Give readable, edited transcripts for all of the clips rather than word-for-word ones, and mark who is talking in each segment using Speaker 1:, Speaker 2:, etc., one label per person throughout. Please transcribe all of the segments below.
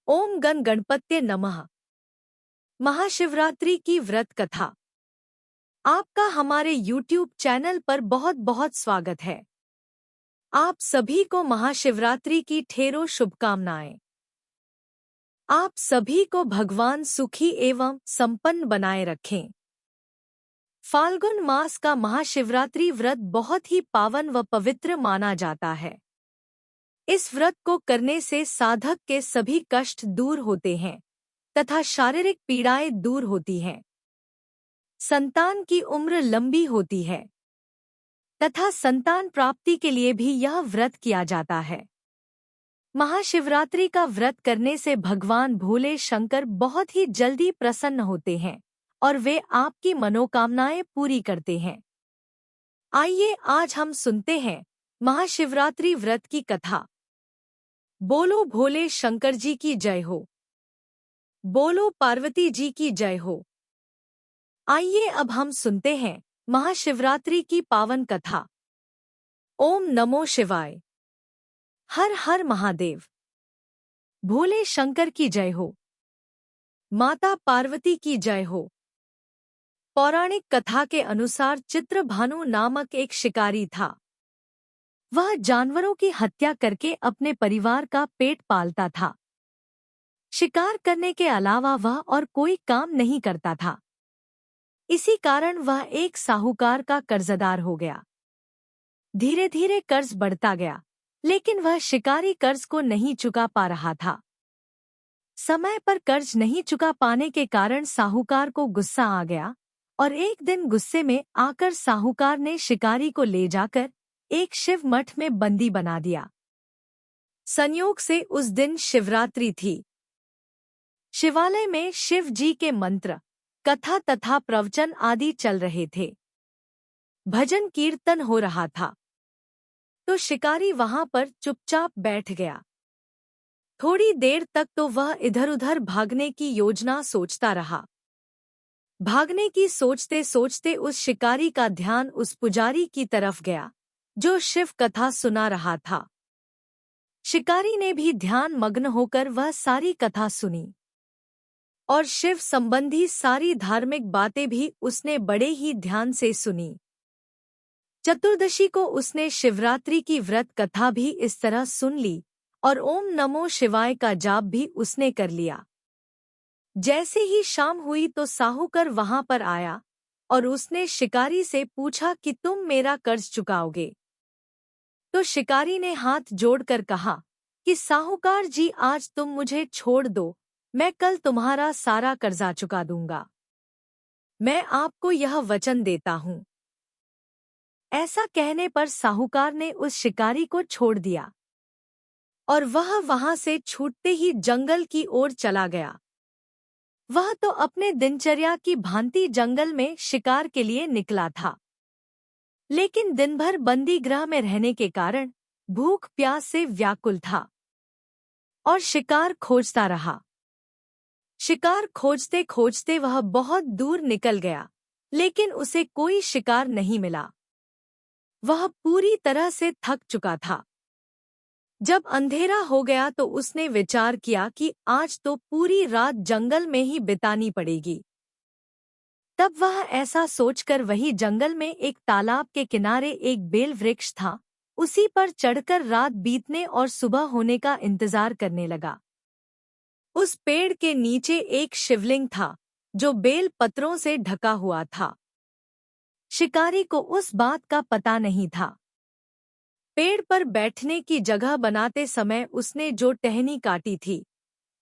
Speaker 1: ओम गण गणपत्ये नमः। महाशिवरात्रि की व्रत कथा। आपका हमारे YouTube चैनल पर बहुत बहुत स्वागत है। आप सभी को महाशिवरात्रि की ढेरों शुभकामनाएं। आप सभी को भगवान सुखी एवं संपन्न बनाए रखें। फाल्गुन मास का महाशिवरात्रि व्रत बहुत ही पावन व पवित्र माना जाता है। इस व्रत को करने से साधक के सभी कष्ट दूर होते हैं तथा शारीरिक पीड़ाएं दूर होती हैं। संतान की उम्र लंबी होती है तथा संतान प्राप्ति के लिए भी यह व्रत किया जाता है। महाशिवरात्रि का व्रत करने से भगवान भोले शंकर बहुत ही जल्दी प्रसन्न होते हैं और वे आपकी मनोकामनाएं पूरी करते हैं। आइए आज हम सुनते हैं महाशिवरात्रि व्रत की कथा। बोलो भोले शंकर जी की जय हो। बोलो पार्वती जी की जय हो। आइए अब हम सुनते हैं महाशिवरात्रि की पावन कथा। ओम नमो शिवाय। हर हर महादेव। भोले शंकर की जय हो। माता पार्वती की जय हो। पौराणिक कथा के अनुसार चित्रभानु नामक एक शिकारी था। वह जानवरों की हत्या करके अपने परिवार का पेट पालता था। शिकार करने के अलावा वह और कोई काम नहीं करता था। इसी कारण वह एक साहूकार का कर्जदार हो गया। धीरे धीरे कर्ज बढ़ता गया, लेकिन वह शिकारी कर्ज को नहीं चुका पा रहा था। समय पर कर्ज नहीं चुका पाने के कारण साहूकार को गुस्सा आ गया और एक दिन गुस्से में आकर साहूकार ने शिकारी को ले जाकर एक शिव मठ में बंदी बना दिया। संयोग से उस दिन शिवरात्रि थी। शिवालय में शिव जी के मंत्र, कथा तथा प्रवचन आदि चल रहे थे। भजन कीर्तन हो रहा था। तो शिकारी वहां पर चुपचाप बैठ गया। थोड़ी देर तक तो वह इधर उधर भागने की योजना सोचता रहा। भागने की सोचते सोचते उस शिकारी का ध्यान उस पुजारी की तरफ गया जो शिव कथा सुना रहा था। शिकारी ने भी ध्यान मग्न होकर वह सारी कथा सुनी और शिव संबंधी सारी धार्मिक बातें भी उसने बड़े ही ध्यान से सुनी। चतुर्दशी को उसने शिवरात्रि की व्रत कथा भी इस तरह सुन ली और ओम नमो शिवाय का जाप भी उसने कर लिया। जैसे ही शाम हुई तो साहूकार वहां पर आया और उसने शिकारी से पूछा कि तुम मेरा कर्ज चुकाओगे। तो शिकारी ने हाथ जोड़कर कहा कि साहूकार जी, आज तुम मुझे छोड़ दो, मैं कल तुम्हारा सारा कर्जा चुका दूंगा। मैं आपको यह वचन देता हूँ। ऐसा कहने पर साहूकार ने उस शिकारी को छोड़ दिया और वह वहां से छूटते ही जंगल की ओर चला गया। वह तो अपने दिनचर्या की भांति जंगल में शिकार के लिए निकला था, लेकिन दिन भर बंदी गृह में रहने के कारण भूख प्यास से व्याकुल था और शिकार खोजता रहा। शिकार खोजते खोजते वह बहुत दूर निकल गया, लेकिन उसे कोई शिकार नहीं मिला। वह पूरी तरह से थक चुका था। जब अंधेरा हो गया तो उसने विचार किया कि आज तो पूरी रात जंगल में ही बितानी पड़ेगी। तब वह ऐसा सोचकर वही जंगल में एक तालाब के किनारे एक बेल वृक्ष था, उसी पर चढ़कर रात बीतने और सुबह होने का इंतजार करने लगा। उस पेड़ के नीचे एक शिवलिंग था जो बेल पत्रों से ढका हुआ था। शिकारी को उस बात का पता नहीं था। पेड़ पर बैठने की जगह बनाते समय उसने जो टहनी काटी थी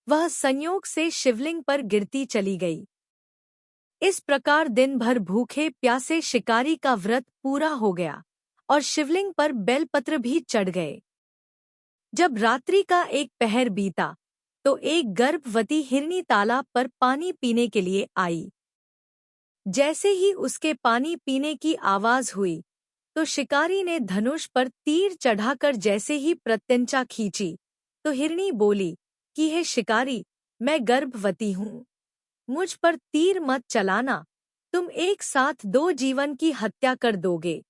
Speaker 1: वह संयोग से शिवलिंग पर गिरती चली गई। इस प्रकार दिन भर भूखे प्यासे शिकारी का व्रत पूरा हो गया और शिवलिंग पर बेलपत्र भी चढ़ गए। जब रात्रि का एक पहर बीता तो एक गर्भवती हिरनी तालाब पर पानी पीने के लिए आई। जैसे ही उसके पानी पीने की आवाज हुई तो शिकारी ने धनुष पर तीर चढ़ाकर जैसे ही प्रत्यंचा खींची तो हिरनी बोली कि हे शिकारी, मैं गर्भवती हूँ, मुझ पर तीर मत चलाना, तुम एक साथ दो जीवन की हत्या कर दोगे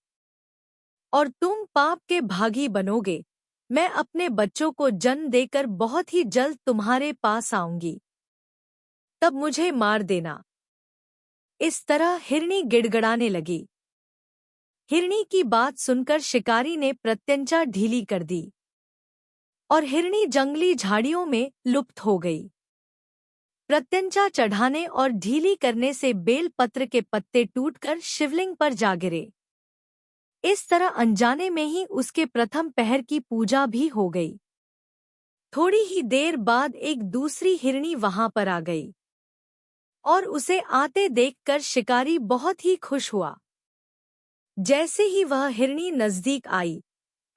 Speaker 1: और तुम पाप के भागी बनोगे। मैं अपने बच्चों को जन्म देकर बहुत ही जल्द तुम्हारे पास आऊंगी, तब मुझे मार देना। इस तरह हिरनी गिड़गिड़ाने लगी। हिरनी की बात सुनकर शिकारी ने प्रत्यंचा ढीली कर दी और हिरनी जंगली झाड़ियों में लुप्त हो गई। प्रत्यंचा चढ़ाने और ढीली करने से बेल पत्र के पत्ते टूटकर शिवलिंग पर जा गिरे। इस तरह अनजाने में ही उसके प्रथम पहर की पूजा भी हो गई। थोड़ी ही देर बाद एक दूसरी हिरनी वहां पर आ गई और उसे आते देखकर शिकारी बहुत ही खुश हुआ। जैसे ही वह हिरनी नजदीक आई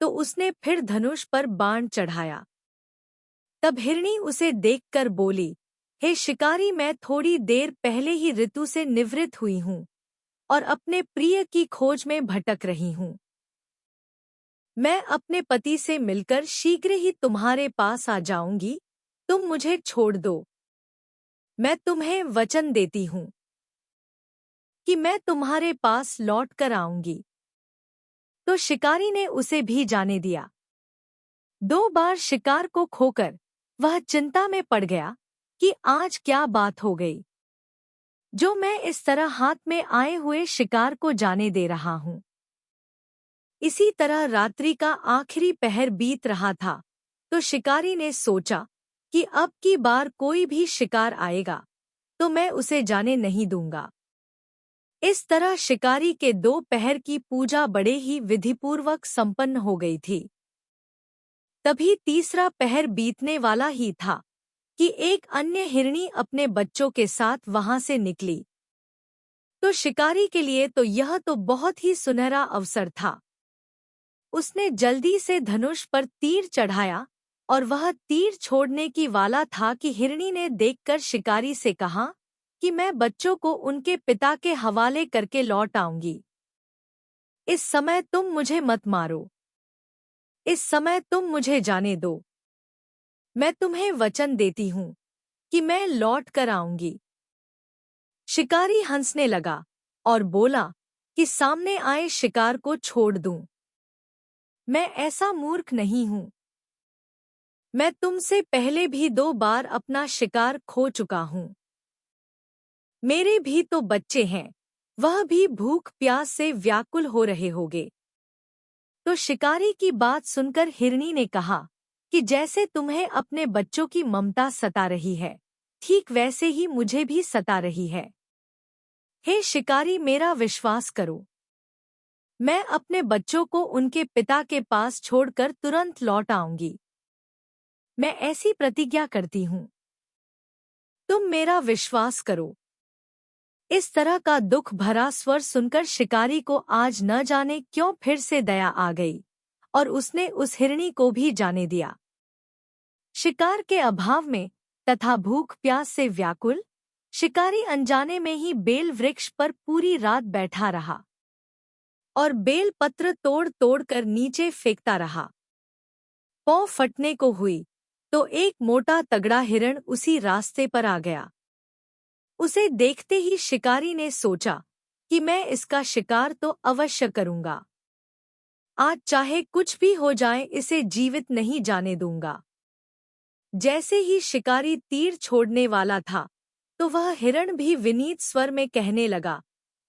Speaker 1: तो उसने फिर धनुष पर बाण चढ़ाया। तब हिरनी उसे देखकर बोली, हे शिकारी, मैं थोड़ी देर पहले ही ऋतु से निवृत्त हुई हूँ और अपने प्रिय की खोज में भटक रही हूँ। मैं अपने पति से मिलकर शीघ्र ही तुम्हारे पास आ जाऊंगी, तुम मुझे छोड़ दो। मैं तुम्हें वचन देती हूँ कि मैं तुम्हारे पास लौट कर आऊंगी। तो शिकारी ने उसे भी जाने दिया। 2 बार शिकार को खोकर वह चिंता में पड़ गया कि आज क्या बात हो गई, जो मैं इस तरह हाथ में आए हुए शिकार को जाने दे रहा हूँ। इसी तरह रात्रि का आखिरी पहर बीत रहा था तो शिकारी ने सोचा कि अब की बार कोई भी शिकार आएगा तो मैं उसे जाने नहीं दूंगा। इस तरह शिकारी के 2 पहर की पूजा बड़े ही विधिपूर्वक संपन्न हो गई थी। तभी तीसरा पहर बीतने वाला ही था कि एक अन्य हिरनी अपने बच्चों के साथ वहां से निकली। तो शिकारी के लिए तो यह तो बहुत ही सुनहरा अवसर था। उसने जल्दी से धनुष पर तीर चढ़ाया और वह तीर छोड़ने की वाला था कि हिरनी ने देखकर शिकारी से कहा कि मैं बच्चों को उनके पिता के हवाले करके लौट आऊंगी। इस समय तुम मुझे मत मारो, इस समय तुम मुझे जाने दो। मैं तुम्हें वचन देती हूँ कि मैं लौट कर आऊंगी। शिकारी हंसने लगा और बोला कि सामने आए शिकार को छोड़ दूं। मैं ऐसा मूर्ख नहीं हूं। मैं तुमसे पहले भी 2 बार अपना शिकार खो चुका हूं। मेरे भी तो बच्चे हैं, वह भी भूख प्यास से व्याकुल हो रहे होंगे। तो शिकारी की बात सुनकर हिरनी ने कहा कि जैसे तुम्हें अपने बच्चों की ममता सता रही है, ठीक वैसे ही मुझे भी सता रही है। हे शिकारी, मेरा विश्वास करो। मैं अपने बच्चों को उनके पिता के पास छोड़कर तुरंत लौट आऊंगी। मैं ऐसी प्रतिज्ञा करती हूँ। तुम मेरा विश्वास करो। इस तरह का दुख भरा स्वर सुनकर शिकारी को आज न जाने क्यों फिर से दया आ गई और उसने उस हिरनी को भी जाने दिया। शिकार के अभाव में तथा भूख प्यास से व्याकुल शिकारी अनजाने में ही बेल वृक्ष पर पूरी रात बैठा रहा और बेल पत्र तोड़ तोड़ कर नीचे फेंकता रहा। पौ फटने को हुई तो एक मोटा तगड़ा हिरण उसी रास्ते पर आ गया। उसे देखते ही शिकारी ने सोचा कि मैं इसका शिकार तो अवश्य करूंगा। आज चाहे कुछ भी हो जाए, इसे जीवित नहीं जाने दूंगा। जैसे ही शिकारी तीर छोड़ने वाला था तो वह हिरण भी विनीत स्वर में कहने लगा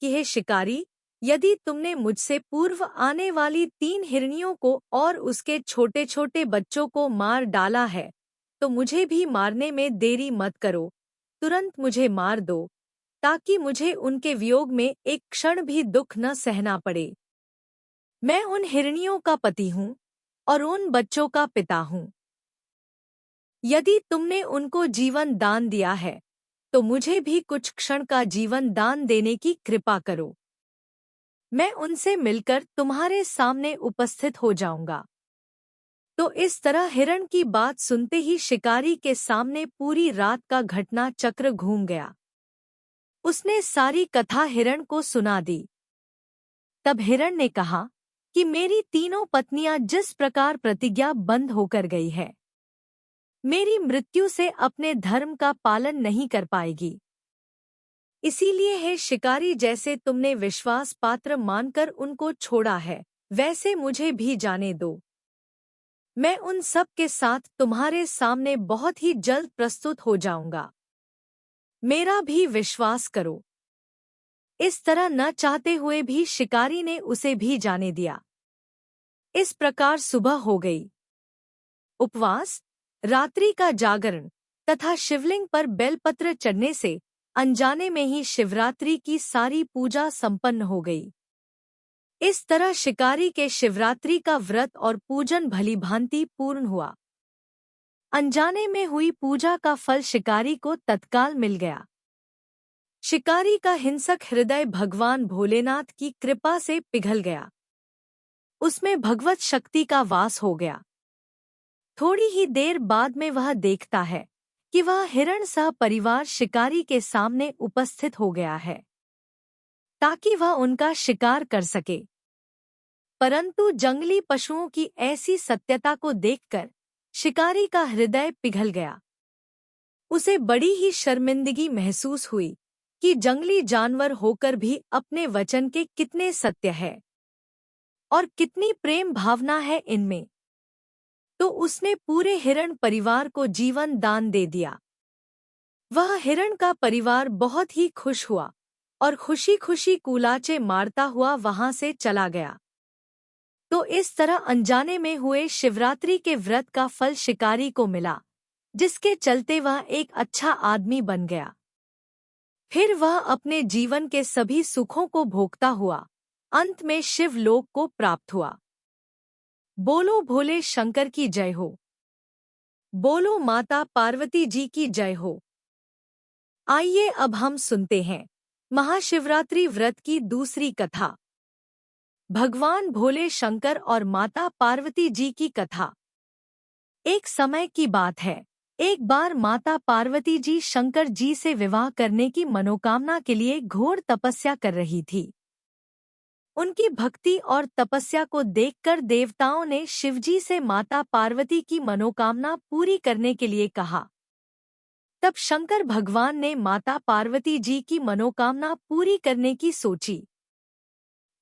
Speaker 1: कि हे शिकारी, यदि तुमने मुझसे पूर्व आने वाली 3 हिरनियों को और उसके छोटे छोटे बच्चों को मार डाला है तो मुझे भी मारने में देरी मत करो। तुरंत मुझे मार दो ताकि मुझे उनके वियोग में एक क्षण भी दुख न सहना पड़े। मैं उन हिरनियों का पति हूँ और उन बच्चों का पिता हूँ। यदि तुमने उनको जीवन दान दिया है तो मुझे भी कुछ क्षण का जीवन दान देने की कृपा करो। मैं उनसे मिलकर तुम्हारे सामने उपस्थित हो जाऊंगा। तो इस तरह हिरण की बात सुनते ही शिकारी के सामने पूरी रात का घटना चक्र घूम गया। उसने सारी कथा हिरण को सुना दी। तब हिरण ने कहा कि मेरी तीनों पत्नियां जिस प्रकार प्रतिज्ञा बंद होकर गई है, मेरी मृत्यु से अपने धर्म का पालन नहीं कर पाएगी। इसीलिए हे शिकारी, जैसे तुमने विश्वास पात्र मानकर उनको छोड़ा है, वैसे मुझे भी जाने दो। मैं उन सब के साथ तुम्हारे सामने बहुत ही जल्द प्रस्तुत हो जाऊंगा। मेरा भी विश्वास करो। इस तरह न चाहते हुए भी शिकारी ने उसे भी जाने दिया। इस प्रकार सुबह हो गई। उपवास, रात्रि का जागरण तथा शिवलिंग पर बेलपत्र चढ़ने से अनजाने में ही शिवरात्रि की सारी पूजा संपन्न हो गई। इस तरह शिकारी के शिवरात्रि का व्रत और पूजन भलीभांति पूर्ण हुआ। अनजाने में हुई पूजा का फल शिकारी को तत्काल मिल गया। शिकारी का हिंसक हृदय भगवान भोलेनाथ की कृपा से पिघल गया। उसमें भगवत शक्ति का वास हो गया। थोड़ी ही देर बाद में वह देखता है कि वह हिरण सह परिवार शिकारी के सामने उपस्थित हो गया है ताकि वह उनका शिकार कर सके। परंतु जंगली पशुओं की ऐसी सत्यता को देखकर शिकारी का हृदय पिघल गया। उसे बड़ी ही शर्मिंदगी महसूस हुई कि जंगली जानवर होकर भी अपने वचन के कितने सत्य है और कितनी प्रेम भावना है इनमें। तो उसने पूरे हिरण परिवार को जीवन दान दे दिया। वह हिरण का परिवार बहुत ही खुश हुआ और खुशी खुशी कूलाचे मारता हुआ वहां से चला गया। तो इस तरह अनजाने में हुए शिवरात्रि के व्रत का फल शिकारी को मिला, जिसके चलते वह एक अच्छा आदमी बन गया। फिर वह अपने जीवन के सभी सुखों को भोगता हुआ अंत में शिवलोक को प्राप्त हुआ। बोलो भोले शंकर की जय हो। बोलो माता पार्वती जी की जय हो। आइए अब हम सुनते हैं महाशिवरात्रि व्रत की दूसरी कथा। भगवान भोले शंकर और माता पार्वती जी की कथा। एक समय की बात है, एक बार माता पार्वती जी शंकर जी से विवाह करने की मनोकामना के लिए घोर तपस्या कर रही थी। उनकी भक्ति और तपस्या को देखकर देवताओं ने शिवजी से माता पार्वती की मनोकामना पूरी करने के लिए कहा। तब शंकर भगवान ने माता पार्वती जी की मनोकामना पूरी करने की सोची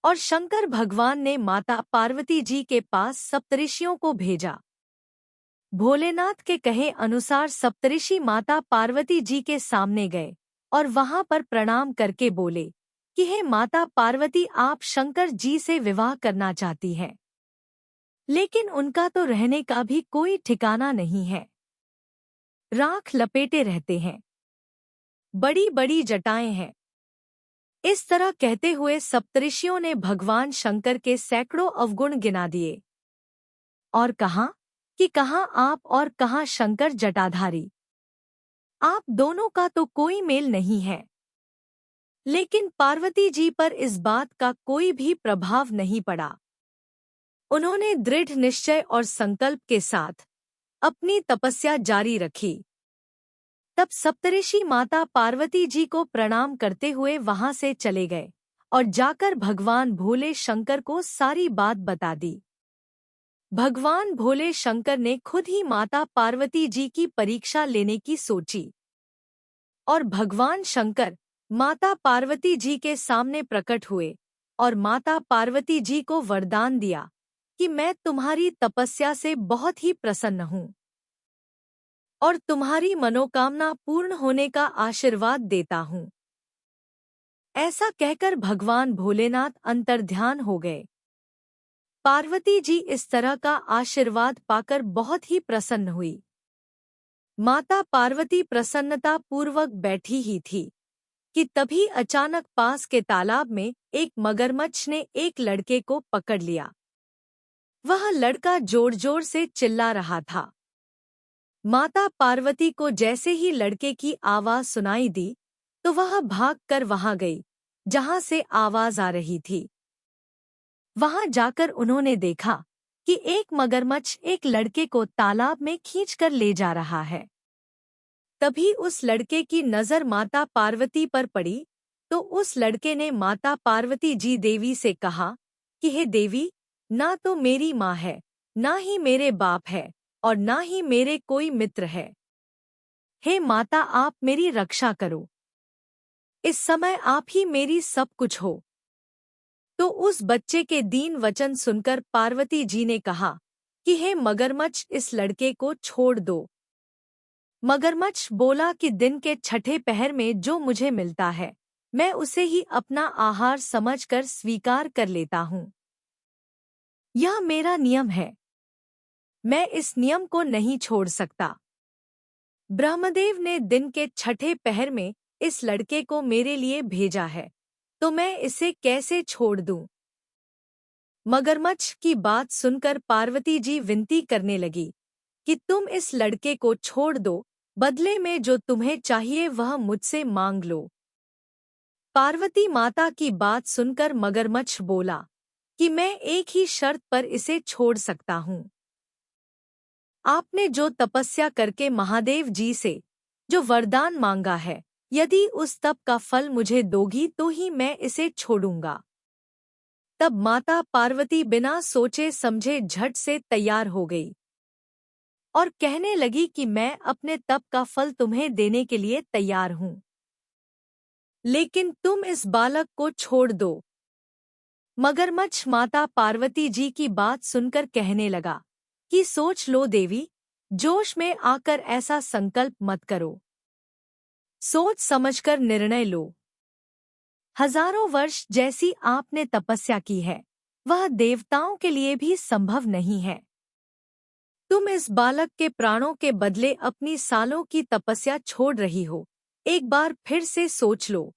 Speaker 1: और शंकर भगवान ने माता पार्वती जी के पास सप्तऋषियों को भेजा। भोलेनाथ के कहे अनुसार सप्तऋषि माता पार्वती जी के सामने गए और वहां पर प्रणाम करके बोले कि हे माता पार्वती, आप शंकर जी से विवाह करना चाहती हैं, लेकिन उनका तो रहने का भी कोई ठिकाना नहीं है। राख लपेटे रहते हैं, बड़ी बड़ी जटाएं हैं। इस तरह कहते हुए सप्तऋषियों ने भगवान शंकर के सैकड़ों अवगुण गिना दिए और कहा कि कहाँ आप और कहाँ शंकर जटाधारी, आप दोनों का तो कोई मेल नहीं है। लेकिन पार्वती जी पर इस बात का कोई भी प्रभाव नहीं पड़ा। उन्होंने दृढ़ निश्चय और संकल्प के साथ अपनी तपस्या जारी रखी। तब सप्तऋषि माता पार्वती जी को प्रणाम करते हुए वहां से चले गए और जाकर भगवान भोले शंकर को सारी बात बता दी। भगवान भोले शंकर ने खुद ही माता पार्वती जी की परीक्षा लेने की सोची और भगवान शंकर माता पार्वती जी के सामने प्रकट हुए और माता पार्वती जी को वरदान दिया कि मैं तुम्हारी तपस्या से बहुत ही प्रसन्न हूँ और तुम्हारी मनोकामना पूर्ण होने का आशीर्वाद देता हूँ। ऐसा कहकर भगवान भोलेनाथ अंतर्ध्यान हो गए। पार्वती जी इस तरह का आशीर्वाद पाकर बहुत ही प्रसन्न हुई। माता पार्वती प्रसन्नता पूर्वक बैठी ही थी कि तभी अचानक पास के तालाब में एक मगरमच्छ ने एक लड़के को पकड़ लिया। वह लड़का जोर जोर से चिल्ला रहा था। माता पार्वती को जैसे ही लड़के की आवाज सुनाई दी तो वह भागकर वहां गई जहां से आवाज आ रही थी। वहां जाकर उन्होंने देखा कि एक मगरमच्छ एक लड़के को तालाब में खींचकर ले जा रहा है। तभी उस लड़के की नजर माता पार्वती पर पड़ी तो उस लड़के ने माता पार्वती जी देवी से कहा कि हे देवी, ना तो मेरी माँ है, ना ही मेरे बाप है और ना ही मेरे कोई मित्र है। हे माता, आप मेरी रक्षा करो। इस समय आप ही मेरी सब कुछ हो। तो उस बच्चे के दीन वचन सुनकर पार्वती जी ने कहा कि हे मगरमच्छ, इस लड़के को छोड़ दो। मगरमच्छ बोला कि दिन के छठे पहर में जो मुझे मिलता है, मैं उसे ही अपना आहार समझकर स्वीकार कर लेता हूँ। यह मेरा नियम है, मैं इस नियम को नहीं छोड़ सकता। ब्रह्मदेव ने दिन के छठे पहर में इस लड़के को मेरे लिए भेजा है, तो मैं इसे कैसे छोड़ दूं? मगरमच्छ की बात सुनकर पार्वती जी विनती करने लगी कि तुम इस लड़के को छोड़ दो, बदले में जो तुम्हें चाहिए वह मुझसे मांग लो। पार्वती माता की बात सुनकर मगरमच्छ बोला कि मैं एक ही शर्त पर इसे छोड़ सकता हूँ। आपने जो तपस्या करके महादेव जी से जो वरदान मांगा है, यदि उस तप का फल मुझे दोगी तो ही मैं इसे छोड़ूंगा। तब माता पार्वती बिना सोचे समझे झट से तैयार हो गई और कहने लगी कि मैं अपने तप का फल तुम्हें देने के लिए तैयार हूँ, लेकिन तुम इस बालक को छोड़ दो। मगरमच्छ माता पार्वती जी की बात सुनकर कहने लगा कि सोच लो देवी, जोश में आकर ऐसा संकल्प मत करो, सोच समझकर निर्णय लो। हजारों वर्ष जैसी आपने तपस्या की है, वह देवताओं के लिए भी संभव नहीं है। तुम इस बालक के प्राणों के बदले अपनी सालों की तपस्या छोड़ रही हो, एक बार फिर से सोच लो।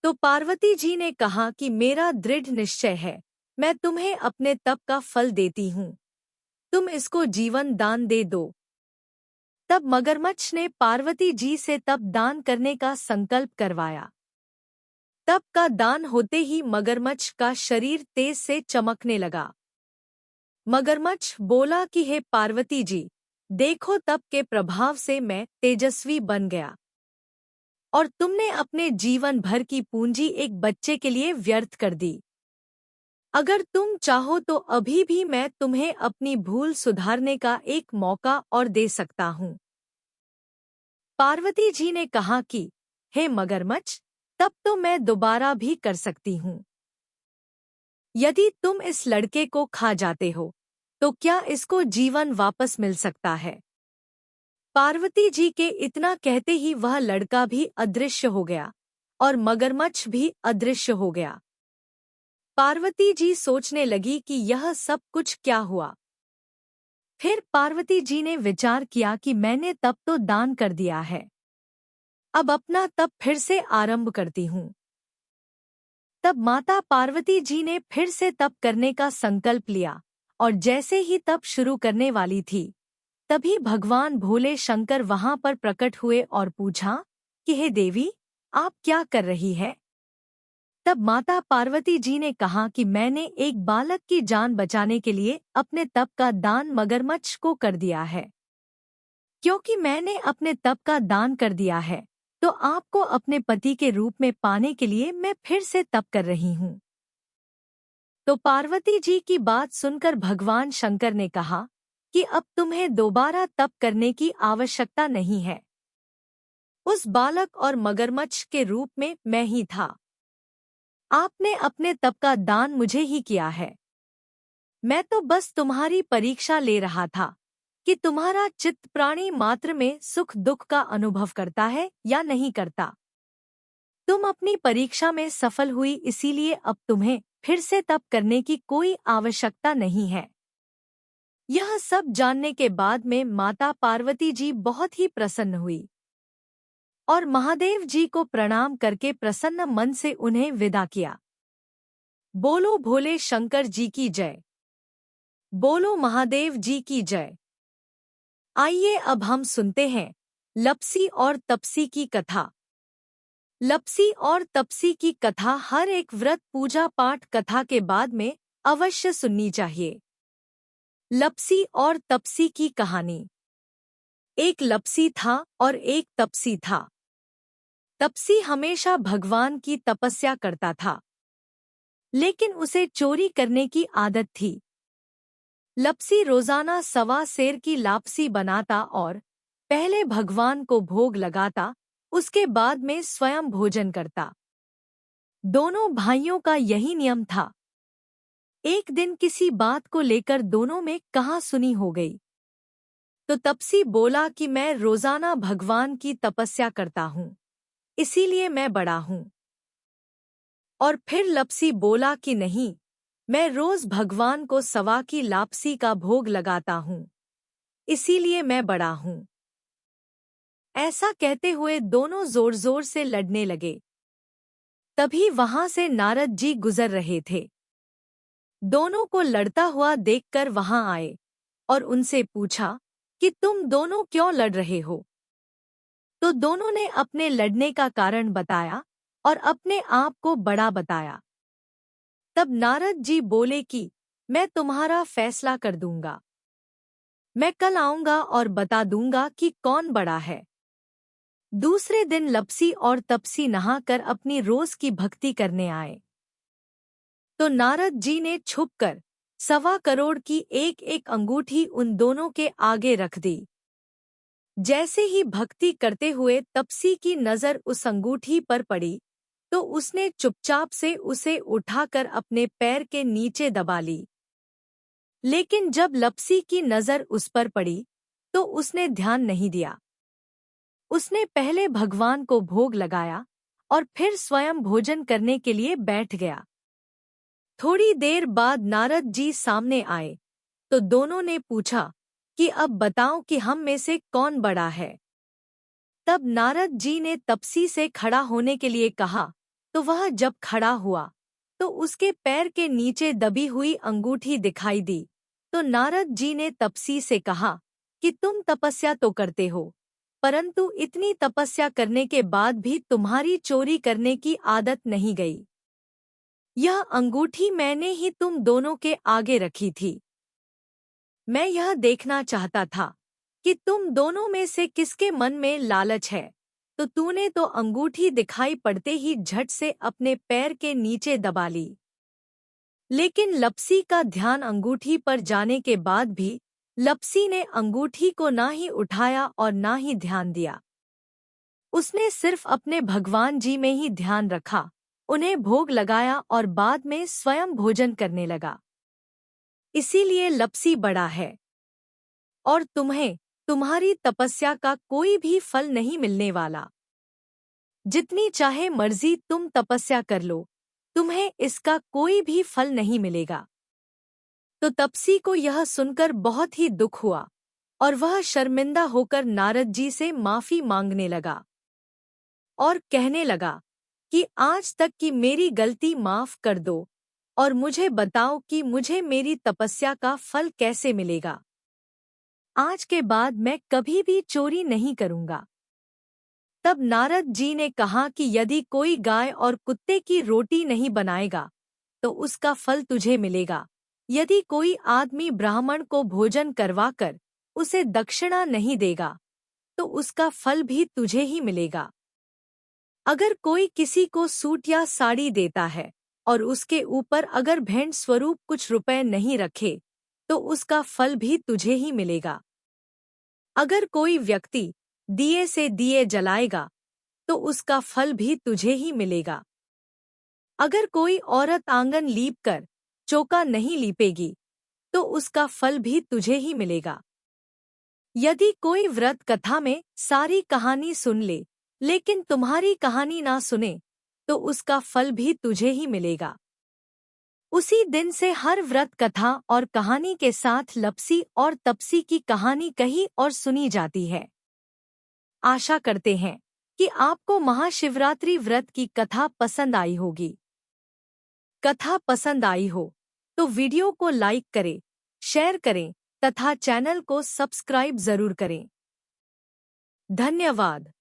Speaker 1: तो पार्वती जी ने कहा कि मेरा दृढ़ निश्चय है, मैं तुम्हें अपने तप का फल देती हूँ, तुम इसको जीवन दान दे दो। तब मगरमच्छ ने पार्वती जी से तप दान करने का संकल्प करवाया। तप का दान होते ही मगरमच्छ का शरीर तेज से चमकने लगा। मगरमच्छ बोला कि हे पार्वती जी, देखो तप के प्रभाव से मैं तेजस्वी बन गया और तुमने अपने जीवन भर की पूंजी एक बच्चे के लिए व्यर्थ कर दी। अगर तुम चाहो तो अभी भी मैं तुम्हें अपनी भूल सुधारने का एक मौका और दे सकता हूँ। पार्वती जी ने कहा कि हे मगरमच्छ, तब तो मैं दोबारा भी कर सकती हूँ। यदि तुम इस लड़के को खा जाते हो, तो क्या इसको जीवन वापस मिल सकता है? पार्वती जी के इतना कहते ही वह लड़का भी अदृश्य हो गया और मगरमच्छ भी अदृश्य हो गया। पार्वती जी सोचने लगी कि यह सब कुछ क्या हुआ। फिर पार्वती जी ने विचार किया कि मैंने तप तो दान कर दिया है, अब अपना तप फिर से आरंभ करती हूँ। तब माता पार्वती जी ने फिर से तप करने का संकल्प लिया और जैसे ही तप शुरू करने वाली थी, तभी भगवान भोले शंकर वहां पर प्रकट हुए और पूछा कि हे देवी, आप क्या कर रही है? तब माता पार्वती जी ने कहा कि मैंने एक बालक की जान बचाने के लिए अपने तप का दान मगरमच्छ को कर दिया है। क्योंकि मैंने अपने तप का दान कर दिया है, तो आपको अपने पति के रूप में पाने के लिए मैं फिर से तप कर रही हूँ। तो पार्वती जी की बात सुनकर भगवान शंकर ने कहा कि अब तुम्हें दोबारा तप करने की आवश्यकता नहीं है। उस बालक और मगरमच्छ के रूप में मैं ही था। आपने अपने तप का दान मुझे ही किया है। मैं तो बस तुम्हारी परीक्षा ले रहा था कि तुम्हारा चित्त प्राणी मात्र में सुख दुख का अनुभव करता है या नहीं करता। तुम अपनी परीक्षा में सफल हुई, इसीलिए अब तुम्हें फिर से तप करने की कोई आवश्यकता नहीं है। यह सब जानने के बाद में माता पार्वती जी बहुत ही प्रसन्न हुई और महादेव जी को प्रणाम करके प्रसन्न मन से उन्हें विदा किया। बोलो भोले शंकर जी की जय, बोलो महादेव जी की जय। आइए अब हम सुनते हैं लपसी और तपसी की कथा। लपसी और तपसी की कथा हर एक व्रत पूजा पाठ कथा के बाद में अवश्य सुननी चाहिए। लपसी और तपसी की कहानी। एक लपसी था और एक तपसी था। तपसी हमेशा भगवान की तपस्या करता था, लेकिन उसे चोरी करने की आदत थी। लपसी रोजाना 1.25 सेर की लापसी बनाता और पहले भगवान को भोग लगाता, उसके बाद में स्वयं भोजन करता। दोनों भाइयों का यही नियम था। एक दिन किसी बात को लेकर दोनों में कहासुनी हो गई। तो तपसी बोला कि मैं रोजाना भगवान की तपस्या करता हूँ, इसीलिए मैं बड़ा हूँ। और फिर लपसी बोला कि नहीं, मैं रोज भगवान को सवा की लापसी का भोग लगाता हूँ, इसीलिए मैं बड़ा हूँ। ऐसा कहते हुए दोनों जोर जोर से लड़ने लगे। तभी वहां से नारद जी गुजर रहे थे। दोनों को लड़ता हुआ देखकर वहां आए और उनसे पूछा कि तुम दोनों क्यों लड़ रहे हो। तो दोनों ने अपने लड़ने का कारण बताया और अपने आप को बड़ा बताया। तब नारद जी बोले कि मैं तुम्हारा फैसला कर दूंगा। मैं कल आऊंगा और बता दूंगा कि कौन बड़ा है। दूसरे दिन लपसी और तपसी नहाकर अपनी रोज की भक्ति करने आए। तो नारद जी ने छुपकर 1.25 करोड़ की एक एक अंगूठी उन दोनों के आगे रख दी। जैसे ही भक्ति करते हुए तपसी की नजर उस अंगूठी पर पड़ी, तो उसने चुपचाप से उसे उठाकर अपने पैर के नीचे दबा ली। लेकिन जब लपसी की नजर उस पर पड़ी, तो उसने ध्यान नहीं दिया। उसने पहले भगवान को भोग लगाया और फिर स्वयं भोजन करने के लिए बैठ गया। थोड़ी देर बाद नारद जी सामने आए, तो दोनों ने पूछा कि अब बताओ कि हम में से कौन बड़ा है। तब नारद जी ने तपसी से खड़ा होने के लिए कहा, तो वह जब खड़ा हुआ, तो उसके पैर के नीचे दबी हुई अंगूठी दिखाई दी। तो नारद जी ने तपसी से कहा कि तुम तपस्या तो करते हो, परंतु इतनी तपस्या करने के बाद भी तुम्हारी चोरी करने की आदत नहीं गई। यह अंगूठी मैंने ही तुम दोनों के आगे रखी थी। मैं यह देखना चाहता था कि तुम दोनों में से किसके मन में लालच है, तो तूने तो अंगूठी दिखाई पड़ते ही झट से अपने पैर के नीचे दबा ली। लेकिन लपसी का ध्यान अंगूठी पर जाने के बाद भी लपसी ने अंगूठी को ना ही उठाया और ना ही ध्यान दिया। उसने सिर्फ अपने भगवान जी में ही ध्यान रखा, उन्हें भोग लगाया और बाद में स्वयं भोजन करने लगा। इसीलिए लपसी बड़ा है और तुम्हें तुम्हारी तपस्या का कोई भी फल नहीं मिलने वाला। जितनी चाहे मर्जी तुम तपस्या कर लो, तुम्हें इसका कोई भी फल नहीं मिलेगा। तो तपसी को यह सुनकर बहुत ही दुख हुआ और वह शर्मिंदा होकर नारद जी से माफी मांगने लगा और कहने लगा कि आज तक की मेरी गलती माफ कर दो और मुझे बताओ कि मुझे मेरी तपस्या का फल कैसे मिलेगा। आज के बाद मैं कभी भी चोरी नहीं करूंगा। तब नारद जी ने कहा कि यदि कोई गाय और कुत्ते की रोटी नहीं बनाएगा, तो उसका फल तुझे मिलेगा। यदि कोई आदमी ब्राह्मण को भोजन करवाकर उसे दक्षिणा नहीं देगा, तो उसका फल भी तुझे ही मिलेगा। अगर कोई किसी को सूट या साड़ी देता है और उसके ऊपर अगर भेंट स्वरूप कुछ रुपए नहीं रखे, तो उसका फल भी तुझे ही मिलेगा। अगर कोई व्यक्ति दिए से दिए जलाएगा, तो उसका फल भी तुझे ही मिलेगा। अगर कोई औरत आंगन लीपकर चौका नहीं लीपेगी, तो उसका फल भी तुझे ही मिलेगा। यदि कोई व्रत कथा में सारी कहानी सुन ले, लेकिन तुम्हारी कहानी ना सुने, तो उसका फल भी तुझे ही मिलेगा। उसी दिन से हर व्रत कथा और कहानी के साथ लपसी और तपसी की कहानी कही और सुनी जाती है। आशा करते हैं कि आपको महाशिवरात्रि व्रत की कथा पसंद आई होगी। कथा पसंद आई हो तो वीडियो को लाइक करें, शेयर करें तथा चैनल को सब्सक्राइब जरूर करें। धन्यवाद।